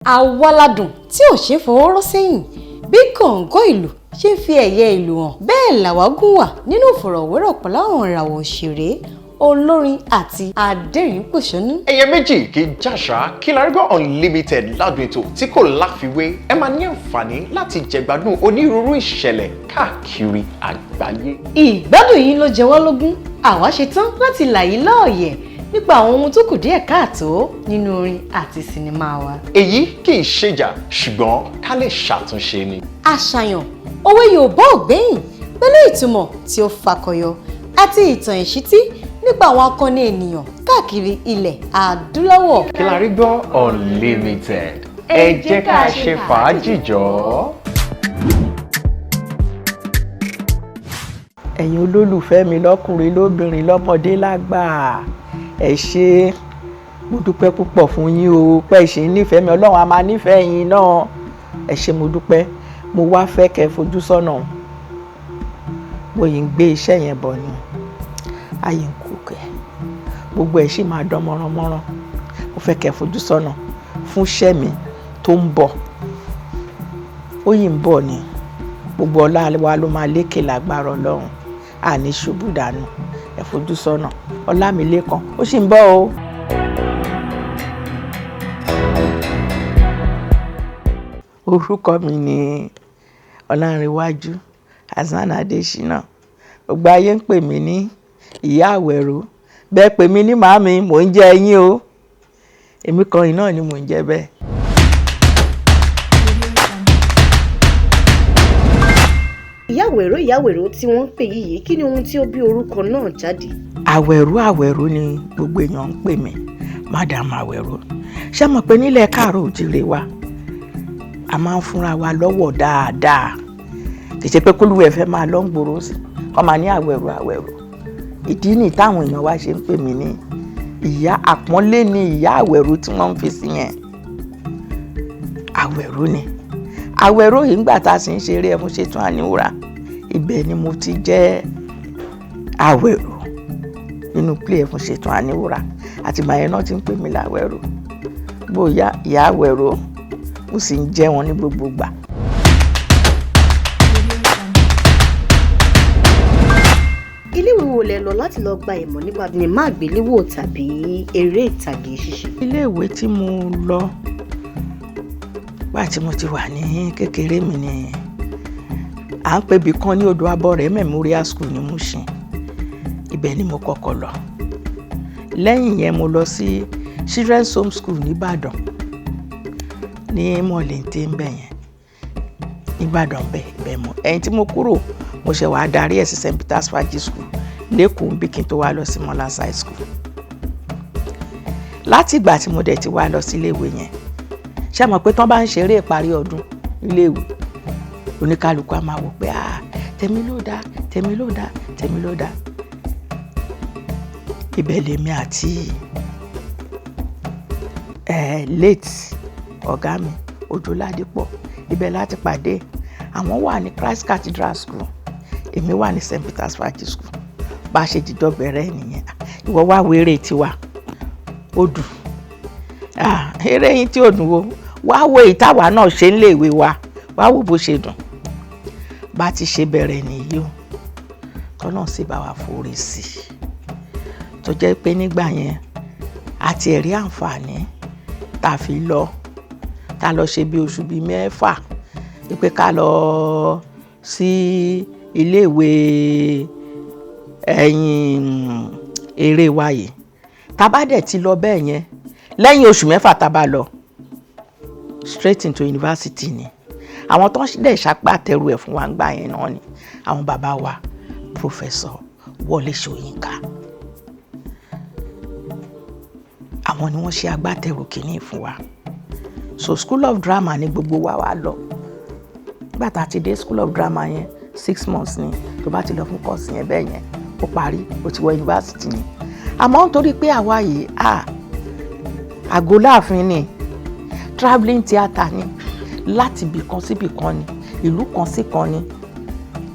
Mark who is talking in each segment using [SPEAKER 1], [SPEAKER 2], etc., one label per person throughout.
[SPEAKER 1] Àwàládùn tí ò ṣe fọwọ́ rọ́ sẹ́yìn bí gọ̀ǹgọ̀ ìlú ṣe ń fi ẹ̀yẹ ìlú hàn bẹ́ẹ̀ làwágùn wà nínú ìfọ̀rọ̀wérọ̀ pẹ̀lú àwọn ìràwọ̀ òṣèré olórin àti adẹ́rìn-ín-pòṣónú.
[SPEAKER 2] ẹyẹ méjì kì í jàṣà Kilarigbo unlimited ládùn ètò tí kò láfiwé. Ẹ máa ní àǹfààní láti jẹ̀gbádùn onírúurú ìṣẹ̀lẹ̀ káàkiri àgbáyé.
[SPEAKER 1] Ìgbádùn yìí ló jẹ wá lógún, àwa ṣetán láti là yín lọ́ọ̀yẹ̀ nípa àwọn ohun tó kù díẹ̀ káàtó nínú orin àti sinimá wa.
[SPEAKER 2] Èyí kì í ṣèjà ṣùgbọ́n ká lè ṣàtúnṣe ni.
[SPEAKER 1] Àṣàyàn òwe Yorùbá ò gbẹ́yìn pẹ̀lú ìtumọ̀ tí ó fakọyọ àti ìtàn ìṣítí nípa àwọn akọni ènìyàn káàkiri ilẹ̀ adúláwọ̀.
[SPEAKER 2] Kilarigbo unlimited ẹ jẹ́ ká ṣe fàájì jọ.
[SPEAKER 3] Ẹ̀yin olólùfẹ́ mi lọ́kùnrin lóbìnrin lọ́mọdé lágbà ẹ ṣé mo dúpẹ́ púpọ̀ fún yín o pé ṣe nífẹ̀ẹ́ mi Ọlọ́run a máa nífẹ̀ẹ́ yín náà ẹ ṣé mo dúpẹ́ mo wá fẹ́ kẹ́ fojú sọ́nà mo yìí ń gbé iṣẹ́ yẹn bọ̀ ni ayé ń kú kẹ́ gbogbo ẹ̀ sì máa dán mọ́ránmọ́rán mo fẹ́ kẹ́ fojú sọ́nà fún iṣẹ́ mi tó ń bọ̀ ó yìí ń bọ̀ ni gbogbo ọlá wa ló máa lékè lágbára Ọlọ́run àní ṣubú dànù ẹ fojú sọ́nà Ọlámilékan ó sì ń bọ̀ o. Orúkọ mi ni Ọlárìnwájú Hasan Adésínà gbogbo ayé ń pè mí ní Ìyá Awero bẹ́ẹ̀ pè mí ní màámi mò ń jẹ́ yín o èmi kan yìí náà ni mò ń jẹ́ bẹ́ẹ̀.
[SPEAKER 1] Ìyá Awero tí wọ́n ń pè yìí kí ni ohun tí ó bí orúkọ náà jáde?
[SPEAKER 3] Awero ni gbogbo èèyàn ń pè mí Madam Awero ṣé mọ̀ pé nílẹ̀ káàárọ̀ òjìrè wa a máa ń fúnra wa lọ́wọ́ dáadáa kì í ṣe pé kólúwẹ̀ fẹ́ máa lọ́ ń gbòòrò sí kọ́ máa ní Awero ìdí ni táwọn èèyàn wa ṣe ń pè mí ní ìyá àpọ́nlé ní Ìyá Awero tí wọ́n ń fi sí yẹn Awero ni Awero yìí ńgbà tá a sì ń ṣeré ẹmu ṣetún àníwúrà ibẹ̀ ni mo ti jẹ́ Awero nínú play ẹmu ṣetún àníwúrà àti màá yẹn náà ti ń pè mí láwẹ̀rò bóyá Ìyá Awero mo sì ń jẹ́ wọn ní gbogbo ìgbà.
[SPEAKER 1] Ilé-ìwé wo lẹ lọ láti lọ gba ìmọ̀ nípa sinimá àgbéléwò tàbí eré ìtàgé ṣíṣe?
[SPEAKER 3] Ilé-ìwé tí mo lọ bá tí mo ti wà ní kékeré mi ni à ń pè bí kan ní Odò Abọ́rẹ̀ Memorial School ní Mushin ibẹ̀ ni mo kọ́kọ́ lọ lẹ́yìn yẹn mo lọ sí Children's Home School nìbàdàn ní mọ̀lẹ́ntẹ́ ń bẹ̀ yẹn nìbàdàn bẹ́ẹ̀ mọ̀ ẹ̀yìn tí mo kúrò mo ṣe wàá darí ẹ̀ sí St. Peter's Faji School lẹ́kọ̀ọ́ bí kí n tó wá lọ sí Molas High School láti ìgbà tí mo dẹ̀ ti wá lọ sí iléèwé yẹn ṣé mọ̀ pé tán bá ń ṣeré ìparí ọdún iléèwé oníkálukú á máa wò pé tèmi ló dá tèmi ló dá tèmi ló dá ibẹ̀ lèmi àti late ọ̀gá mi Òjòládépọ̀ ibẹ̀ láti pàdé àwọn wà ní Christ Cathedral School èmi wà ní St. Peter's Faji School bá a ṣe jíjọ bẹ̀rẹ̀ nìyẹn ìwọ wá wéré tiwa ó dùn eré yín tí ò dùn wo wá wo ìtawà náà ṣe ń lè wé wa wá wo bó ṣe dùn bá ti ṣe bẹ̀rẹ̀ nìyí o tọ́nà sì bá wa forí sí i tó jẹ́ pé nígbà yẹn àti ẹ̀rí àǹfààní tá a fi lọ tá a lọ ṣe bí oṣù bíi 6 wípé ká lọ sí iléèwé ẹ̀yìn eré wa yìí tá a bá dẹ̀ ti lọ bẹ́ẹ̀ yẹn lẹ́yìn oṣù 6 tá a bá lọ straight into university ni àwọn tó ń dẹ̀ ṣàgbàtẹ̀rù ẹ̀ fún wa ń gbà yẹn náà ni àwọn bàbá wa Professor Wọlé Ṣóyínká àwọn ni wọ́n ṣe agbátẹrù kìíní fún wa so School of Drama ni gbogbo wa wá lọ nígbà tá a ti dé School of Drama yẹn 6 months ni tó bá ti lọ fún kọ́ọ̀sì yẹn bẹ́ẹ̀ yẹn ó parí ó ti wọ yunifásitì ni àmọ́ nítorí pé àwa yìí àgọ́ láàfin ni travelling theatre ni láti ibì kan sí ibì kan ni ìlú kan sí kan ni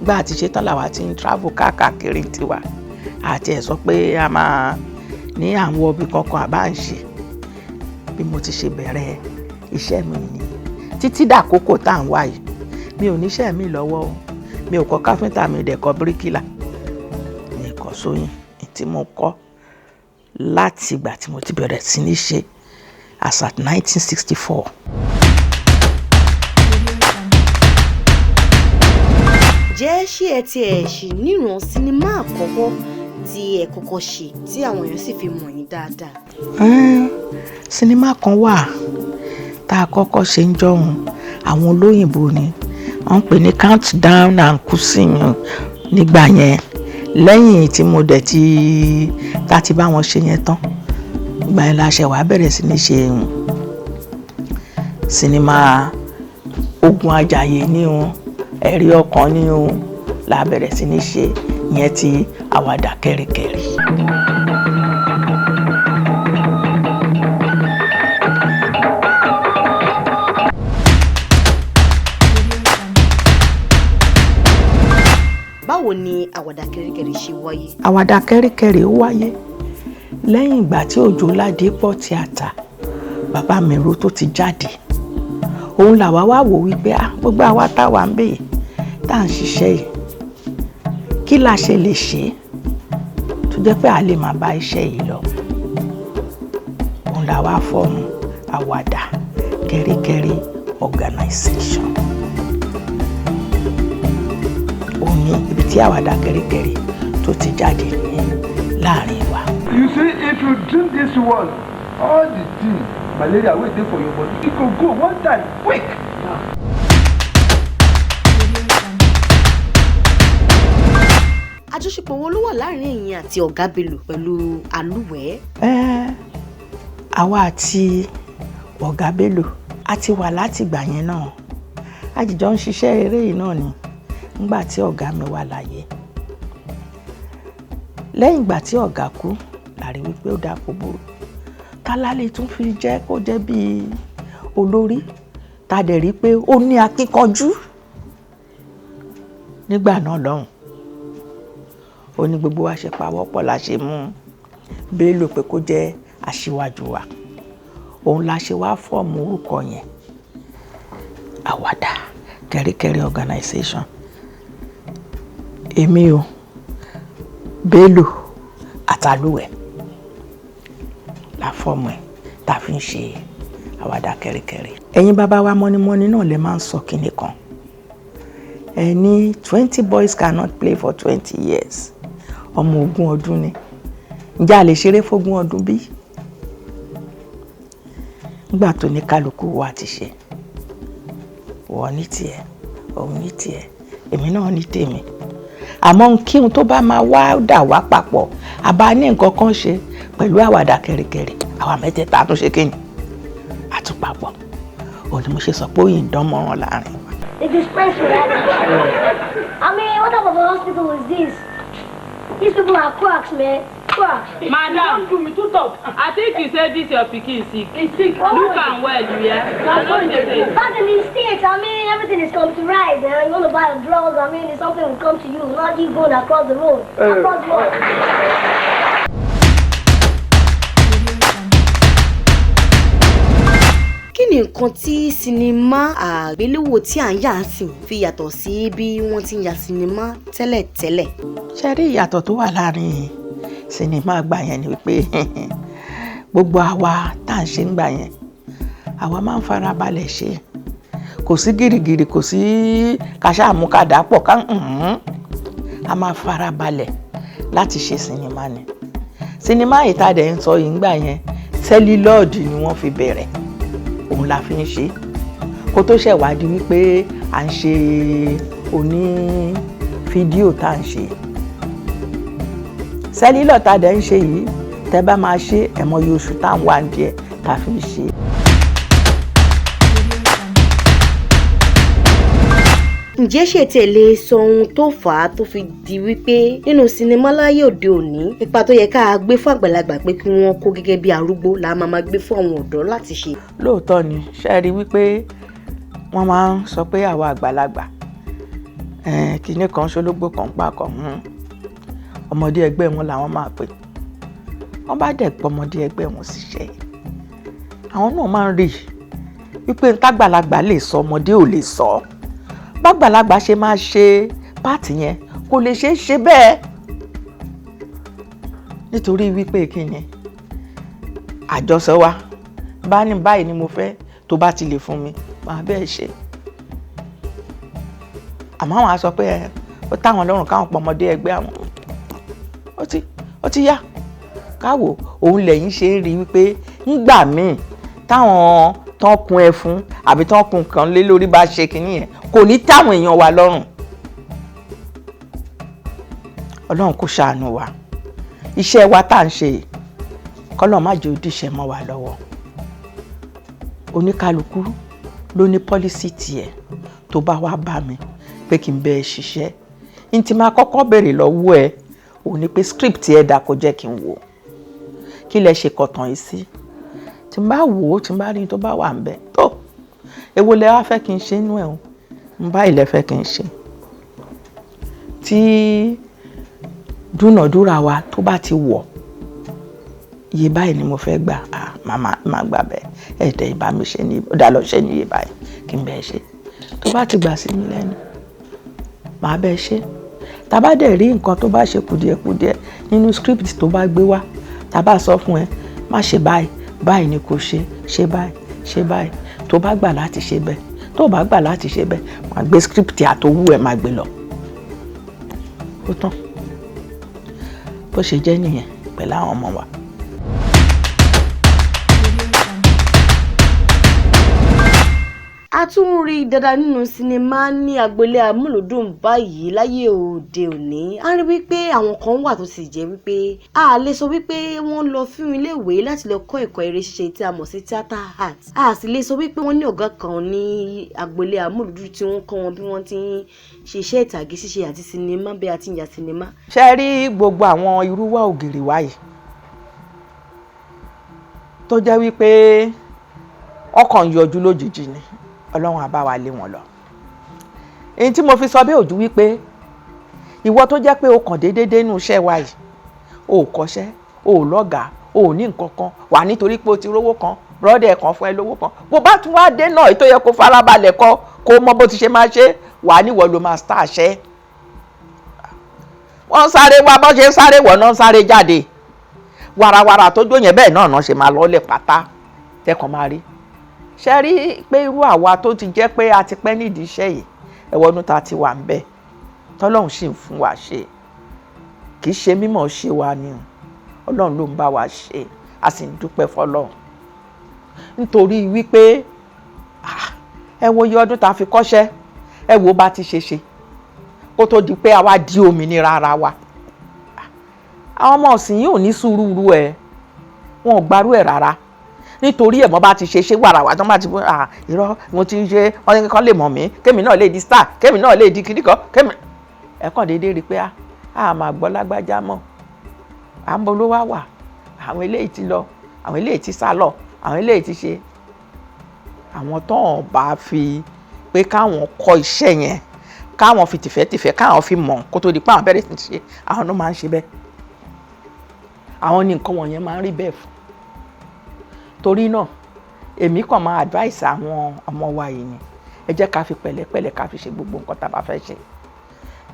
[SPEAKER 3] gbà àti ṣetán làwa ti ń travel káàkiri tiwa àti ẹ̀ sọ pé a máa ní àwọn ọbì kankan àbá ń ṣe bí mo ti ṣe bẹ̀rẹ̀ iṣẹ́ mi ni títí dàkókò tá à ń wá yìí mi ò níṣẹ́ mi lọ́wọ́ o mi ò kọ́ káfíńtà mi dẹ̀ kọ́ bíríkìlà mi kọ́ sóyìn tí mo kọ́ láti ìgbà tí mo ti bẹ̀rẹ̀ sí ní ṣe as at 1964.
[SPEAKER 1] jẹ́ ṣé ẹ ti ẹ̀ ṣì níran sinimá àkọ́kọ́ tí ẹ kọ́kọ́ ṣe tí àwọn èèyàn sì fi mọ̀ yín dáadáa?
[SPEAKER 3] Sinimá kan wà tá a kọ́kọ́ ṣe ń jọ̀hún àwọn olóyìnbó ni wọ́n ń pè ní countdown and cousin nígbà yẹn lẹ́yìn tí mo dẹ̀ ti bá wọn ṣe yẹn tán ìgbà yẹn la ṣe wá bẹ̀rẹ̀ sí ní ṣe sinimá ogun ajayi ní o ẹ̀rí ọkàn ní o la bẹ̀rẹ̀ sí ní ṣe yẹn ti àwàdà kẹ́ríkẹ́rí.
[SPEAKER 1] báwo ni àwàdà kẹ́ríkẹ́rí ṣe wáyé?
[SPEAKER 3] àwàdà kẹ́ríkẹ́rí ó wáyé lẹ́yìn ìgbà tí Òjòládépọ̀ tíátà bàbá mi ro tó ti jáde òun làwa wá wò wípé gbogbo àwa táwa ń bè tá à ń ṣiṣẹ́ yìí kí la ṣe lè ṣe tó jẹ́ pé a lè máa bá iṣẹ́ yìí lọ òun làwa fọ́ọ̀mù àwàdà kẹ́ríkẹ́rí organization. òun ní ibi tí àwàdà kẹ́ríkẹ́rí tó ti jáde ní láàrin wa.
[SPEAKER 4] You see, if you drink this one, all the thing malaria wey dey for your body e go one time quick.
[SPEAKER 1] àjọṣepọ̀ wo ló wà láàrin ẹ̀yin àti ọ̀gá Bello pẹ̀lú Alúwẹ̀ẹ́?
[SPEAKER 3] àwa àti ọ̀gá Bello a ti wà látìgbà yẹn náà àjìjọ ń ṣiṣẹ́ eré yìí náà ni nígbà tí ọ̀gá mi wà láyé lẹ́yìn ìgbà tí ọ̀gá kú la rí wípé ó dáa kó burú tálálẹ̀ tún fi jẹ́ kó jẹ́ bíi olórí ta dẹ̀ rí pé ó ní akíkanjú nígbà náà lọ́hùn ó ní gbogbo wa ṣe pawọ́pọ̀ la ṣe mú Bello pé kó jẹ́ aṣíwájú wa òun la ṣe wá fọ́ọ̀mù orúkọ yẹn àwàdà kẹ́ríkẹ́rí organization èmi o Bello àtàlúwẹ̀ la fọ́ọ̀mù ẹ̀ tá a fi ń ṣe àwàdà kẹ́ríkẹ́rí. ẹ̀yin bàbá wa mọ́nímọ́ní náà lè máa ń sọ kinní kan ẹ ní 20 boys cannot play for 20 years ọmọ 20 ọdún ni ǹjẹ́ a lè ṣeré fógún ọdún bí? nígbà tó ní kálukú wa ti ṣe wọ́n ní tiẹ̀ òun ní tiẹ̀ èmi náà ní tèmi àmọ́ kí n tó bá máa wá dà wá papọ̀ àbá ní nǹkan kan ṣe pẹ̀lú àwàdà kẹ́ríkẹ́rí àwa mẹ́tẹ̀ẹ̀ta tó ṣe kéyìn àtúpapọ̀ òun ni mo ṣe sọ pé ó yìí ń dán mọ́ràn láàrin wa.
[SPEAKER 5] They dispense with that. I mean, what type of a hospital is this? These people are quacks, man. Quacks.
[SPEAKER 6] Madam, do me to talk. I think you said this your pikin sick. He's sick. Look am well, you hear?
[SPEAKER 5] Back in these states, I mean, everything is come to rise. You want to buy a drugs, I mean, something will come to you. Not you going across the road. Across the road.
[SPEAKER 1] kí ni nǹkan tí sinimá àgbéléwò tí à ń yà sí fi yàtọ̀ sí bí wọ́n ti ń ya sinimá tẹ́lẹ̀tẹ́lẹ̀?
[SPEAKER 3] ṣe rí ìyàtọ̀ tó wà láàrin sinimá gbà yẹn ni wípé gbogbo àwa tá à ń ṣe ń gbà yẹn àwa máa ń farabalẹ̀ ṣe kò sí gìrìgìrì kò sí kàṣàmúkàdá pọ̀ a máa farabalẹ̀ láti ṣe sinimá ni sinimá ìtàdẹ̀ ń sọ yìí ń gbà yẹn sẹ́lílọ́ọ̀dù ni wọ́n fi bẹ̀rẹ̀ òun la fi ń ṣe kó tó ṣèwádìí wípé à ń ṣe oní fídíò tá à ń ṣe sẹ́lílọ̀ tá a dẹ̀ ń ṣe yìí tẹ́ bá máa ṣe ẹ̀mọye oṣù tá à ń wá díẹ̀ tá a fi ń ṣe.
[SPEAKER 1] ǹjẹ́ ṣe tiẹ̀ lè sọ ohun tó fà á tó fi di wípé nínú sinimá láyé òde òní ipa tó yẹ ká gbé fún àgbàlagbà pé kí wọ́n kó gẹ́gẹ́ bí arúgbó la máa gbé fún àwọn ọ̀dọ́ láti ṣe?
[SPEAKER 3] lóòótọ́ ni ṣe rí wípé wọ́n máa ń sọ pé àwa àgbàlagbà kinní kan ṣológbò kan pa kan ọmọdé ẹgbẹ́ wọn làwọn máa pè wọ́n bá dẹ̀ pọ̀ ọmọdé ẹgbẹ́ wọn síṣẹ́ àwọn náà máa ń rí wípé tágbàlagbà lè sọ ọmọdé ò lè sọ. Bágbàlagbà ṣe máa ṣe páàtì yẹn kò lè ṣeé ṣe bẹ́ẹ̀. Nítorí wípé kí ni àjọsọ wa bá ní báyìí ni mo fẹ́ tó bá ti lè fún mi máa bẹ́ẹ̀ ṣe. Àmọ́ àwọn á sọ pé ó táwọn lọ́rùn káwọn pọ̀ ọmọdé ẹgbẹ́ àwọn. Ó ti yá káwò òun lẹ́yìn ṣe ń rí wípé nígbà míì táwọn tán kun ẹ fún àbí tán kun kan lé lórí bá ṣe kínní yẹn kò ní táwọn èèyàn wa lọ́rùn. Ọlọ́run kò ṣàánú wa. Iṣẹ́ wa tá à ń ṣe kọ́lọ́ má jẹ́ òdìṣẹ́ mọ́ wa lọ́wọ́. Oníkálukú ló ní pọ́lísì tiẹ̀ tó bá wá bá mi pé kí n bẹ́ẹ̀ ṣiṣẹ́. N ti máa kọ́kọ́ béèrè lọ́wọ́ ẹ òun ni pé script ẹ dà kó jẹ́ kí n wò. Kí lẹ ṣe kọ̀tàn yìí sí? Tí n bá wò ó tí n bá rí tó bá wà ń bẹ tó èwo lẹ wá fẹ́ kí n ṣe inú ẹ̀ o n bá ilẹ̀ fẹ́ kí n ṣe. Tí dúnàdúrà wa tó bá ti wọ̀ iye báyìí ni mo fẹ́ gbà máa gbà bẹ́ẹ̀ ẹ̀ẹ́dẹ̀ ìbá mi ṣe ní ó dá lọ ṣe ní iye báyìí kí n bẹ́ẹ̀ ṣe. Tó bá ti gbà sí mi lẹ́nu màá bẹ́ẹ̀ ṣe. Tá bá dẹ̀ rí nǹkan tó bá ṣe kùdìẹ̀kùdìẹ̀ nínú script tó bá gbé wá tá bá sọ fún ẹ má ṣe báyìí báyìí ni kò ṣe báyìí tó bá gbà láti ṣe bẹ́ẹ̀ tó bá gbà láti ṣe bẹ́ẹ̀ máa gbé script àtòwú ẹ̀ máa gbé lọ. Ó tán bó ṣe jẹ́ nìyẹn pẹ̀lú àwọn ọmọ wa.
[SPEAKER 1] A tún rí dáadáa nínú sinimá ní agboolé amúlùdùn báyìí láyé òde òní. A rí wípé àwọn kan wà tó sì jẹ́ wípé a lè sọ wípé wọ́n lọ fún iléèwé láti lọ kọ́ ẹ̀kọ́ eré ṣíṣe tí a mọ̀ sí theatre art. A sì lè sọ wípé wọ́n ní ọ̀gá kan ní agboolé amúlùdùn tí wọ́n kọ́ wọn bí wọ́n ti ń ṣiṣẹ́ ìtàgé ṣíṣe àti sinimá bí a ti ń ya sinimá.
[SPEAKER 3] Ṣé rí gbogbo àwọn irúwà ògiri wáyé tó jẹ́ wípé ọkàn yọjú lójijì ni Ọlọ́run á bá wa lé wọn lọ. Èyí tí mo fi sọ bẹ́ẹ̀ ojú wípé ìwọ tó jẹ́ pé o kàn déédéé nínú iṣẹ́ wa yìí o ò kọ́ṣẹ́ o ò lọ́gàá o ò ní nǹkan kan wà nítorí pé o ti rówó kan brọ́dẹ̀ kan fún ẹ lówó kan bó bá tún wá dé náà ètò yẹ kó farabalẹ̀ kọ́ kó mọ bó ti ṣe máa ṣe wà níwọ̀ ló máa star ṣẹ́. Wọ́n sáré wá bọ́ ṣe sáré wọ̀ náà sáré jáde wàràwàrà tó jó yẹn bẹ́ẹ̀ náà ṣe máa lọ́ọ́lẹ̀ pátá tẹ́kàn máa rí. Ṣé rí pé irú àwa tó ti jẹ́ pé a ti pẹ́ nídìí iṣẹ́ yìí ẹ̀wọ̀nú ta ti wà ń bẹ̀ tọ́lọ́run sì ń fún wa ṣe kì í ṣe mímọ̀ ṣe wa ni Ọlọ́run ló ń bá wa ṣe a sì ń dúpẹ́ fọlọ́run nítorí wípé ẹ wo iye ọdún ta fi kọ́ṣẹ́ ẹ wo bá ti ṣe kó tó di pé àwa di òmìnira ara wa. Àwọn ọmọ ọ̀sìn yìí ò ní sùúrù ẹ̀ wọn ò gbárù ẹ̀ rárá nítorí ẹ̀ mọ́ bá ti ṣe wàràwà tó bá ti bọ́ irọ́ mo ti ṣe wọ́n ní kán lè mọ̀ mí kémi náà lè di star kémi náà lè di kìnnìkan kémi ẹ̀ kàn déédéé rí i pé a máa gbọ́ lágbájá mọ́ à ń bọ́ ló wá wà àwọn eléyìí ti lọ àwọn eléyìí ti sá lọ àwọn eléyìí ti ṣe àwọn tó hàn bá fi pé káwọn kọ́ iṣẹ́ yẹn káwọn fi tìfẹ́tìfẹ́ káwọn fi mọ̀ kó tó di pé àwọn bẹ̀rẹ̀ sí ṣe àwọn ló máa ń ṣe bẹ́ẹ̀ àwọn ní nǹkan wọ̀nyẹn máa ń rí bẹ́ẹ̀ fún. Torí náà èmi kàn máa advice àwọn ọmọ wa yìí ni ẹ jẹ́ ká fi pẹ̀lẹ́pẹ̀lẹ́ ká fi ṣe gbogbo nǹkan tá a bá fẹ́ ṣe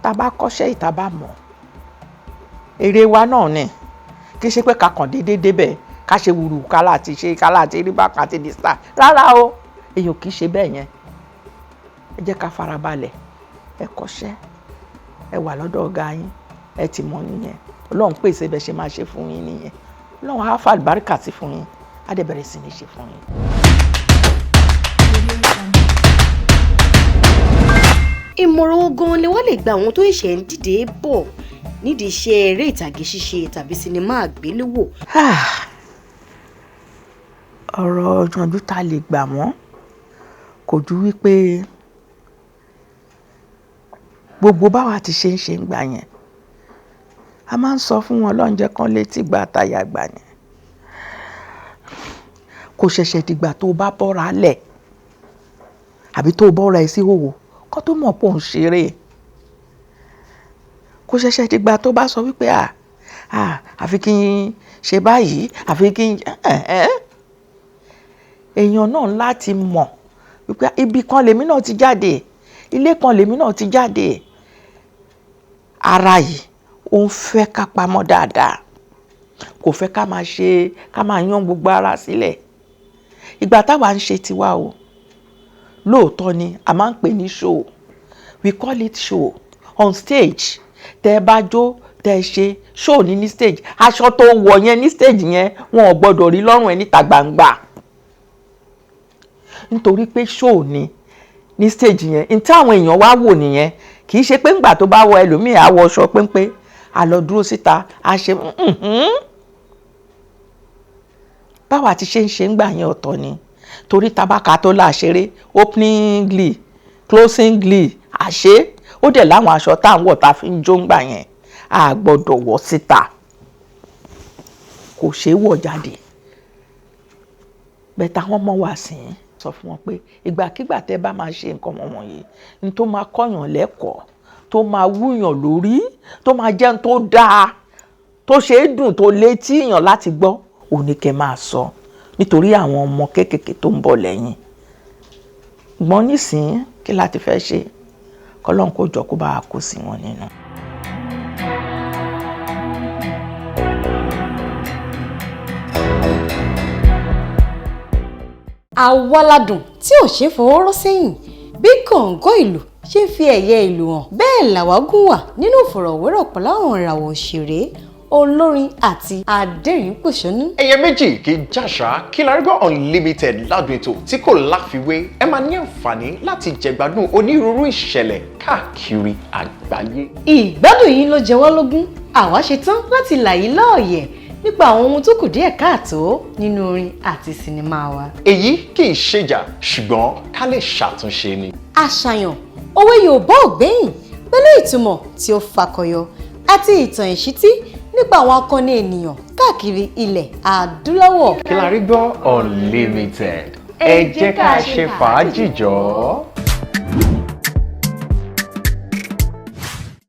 [SPEAKER 3] tá a bá kọ́ṣẹ́ ìta bá mọ̀ èrè wa náà ni kì í ṣe pé ká kàn déédéé débẹ̀ ká ṣe wùrù kálá àti ṣe kálá àti rí bákan àti di star rárá o èèyàn kì í ṣe bẹ́ẹ̀ yẹn ẹ jẹ́ ká farabalẹ̀ ẹ kọ́ṣẹ́ ẹ wà lọ́dọ̀ ọ̀gá yín ẹ ti mọ̀ nìyẹn Ọlọ́run pèsè bẹ́ẹ̀ ṣe máa ṣe fún yín nìyẹn Ọlọ́run á fà àlùbáríkà sí fún yín á dẹ̀ bẹ̀rẹ̀ sí ní ṣe fún yín.
[SPEAKER 1] Ìmọ̀ràn wo gan-an ni wọ́n lè gba àwọn tó ṣẹ̀ṣẹ̀ ń dìde bọ̀ nídìí iṣẹ́ eré ìtàgé ṣíṣe tàbí sinimá àgbéléwò?
[SPEAKER 3] Ọ̀rọ̀ ọ̀jọ̀jú ta lè gbà wọ́n kò ju wípé gbogbo báwa ti ṣe ń ṣe ń gbà yẹn a máa ń sọ fún wọn lọ́njẹ́ kan létí gbà táyà gbà ni kò ṣẹ̀ṣẹ̀ dìgbà tó bá bọ́ra lẹ̀ àbí tó bọ́ra ẹ sí hòhò kó tó mọ̀ pé òun ṣeré kò ṣẹ̀ṣẹ̀ dìgbà tó bá sọ wípé àfi kí n ṣe báyìí àfi kí n èèyàn náà láti mọ̀ wípé ibi kan lèmi náà ti jáde, ilé kan lèmi náà ti jáde. Ara yìí ó ń fẹ́ ká pamọ́ dáadáa, kò fẹ́ ká máa yán gbogbo ara sílẹ̀. Ìgbà táwa ń ṣe tiwa o, lóòótọ́ ni a máa ń pè ní show, we call it show on stage. Tẹ́ bá jó tẹ́ ṣe show ní stage, aṣọ tó wọ̀ yẹn ní stage yẹn wọn ò gbọ́dọ̀ rí lọ́rùn ẹ níta gbangba, nítorí pé show ní stage yẹn ní táwọn èèyàn wá wò nìyẹn. Kì í ṣe pé ńgbà tó bá wọ ẹlòmíì á wọ aṣọ péńpé á lọ dúró síta á ṣe báwa ti ṣe ń ṣe ńgbà yẹn ọ̀tọ̀ ni. Torí tabaka tó láṣeré opening glee closing glee àṣé ó dẹ̀ láwọn aṣọ tá à ń wọ̀ tá a fi ń jó ńgbà yẹn a gbọ́dọ̀ wọ̀ síta, kò ṣeé wọ̀ jáde. Bẹ́ẹ̀ táwọn ọmọ wa sì ń sọ fún wọn pé ìgbàkigbà tẹ́ bá máa ṣe nǹkan wọ̀nyí ní tó máa kọ́yàn lẹ́kọ̀ọ́, tó máa wúyàn lórí, tó máa jẹun tó dáa, tó ṣe é dùn, tó létí èèyàn láti gbọ́, òní kẹ́ máa sọ nítorí àwọn ọmọ kéékèèké tó ń bọ̀ lẹ́yìn. Gbọ́n nísìnyí kí láti fẹ́ ṣe, kọ́lọ́n kó jọ kó bá a kó sí wọn nínú.
[SPEAKER 1] Àwàládùn tí ò ṣe fọwọ́ rọ́ sẹ́yìn, bí gọ̀ǹgọ̀ ìlú ṣe ń fi ẹ̀yẹ ìlú hàn, bẹ́ẹ̀ làwágùn wà nínú ìfọ̀rọ̀wérọ̀ pẹ̀lú àwọn ìràwọ̀ òṣèré, olórin àti adẹ́rìn-pòṣónú.
[SPEAKER 2] Ẹyẹ méjì kì í jàṣà. Kilarigbo Unlimited ládùn ètò tí kò láfiwé. Ẹ máa ní àǹfààní láti jẹ̀gbádùn onírúurú ìṣẹ̀lẹ̀ káàkiri àgbáyé.
[SPEAKER 1] Ìgbádùn yìí ló jẹ wá lógún, àwa ṣe tán láti là yín lọ́ọ̀yẹ̀ nípa àwọn ohun tó kù díẹ̀ káàtó nínú orin àti sinimá wa.
[SPEAKER 2] Èyí kì í ṣèjà ṣùgbọ́n ká lè ṣàtúnṣe ni.
[SPEAKER 1] Àṣàyàn òwe Yorùbá ò gbẹ́yìn pẹ̀lú ìtumọ̀ tí ó fakọyọ àti ìtàn ìṣítí nípa àwọn akọni ènìyàn káàkiri ilẹ̀ adúláwọ̀.
[SPEAKER 2] Kilarigbo Unlimited, ẹ jẹ́ ká ṣe fàájì jọ.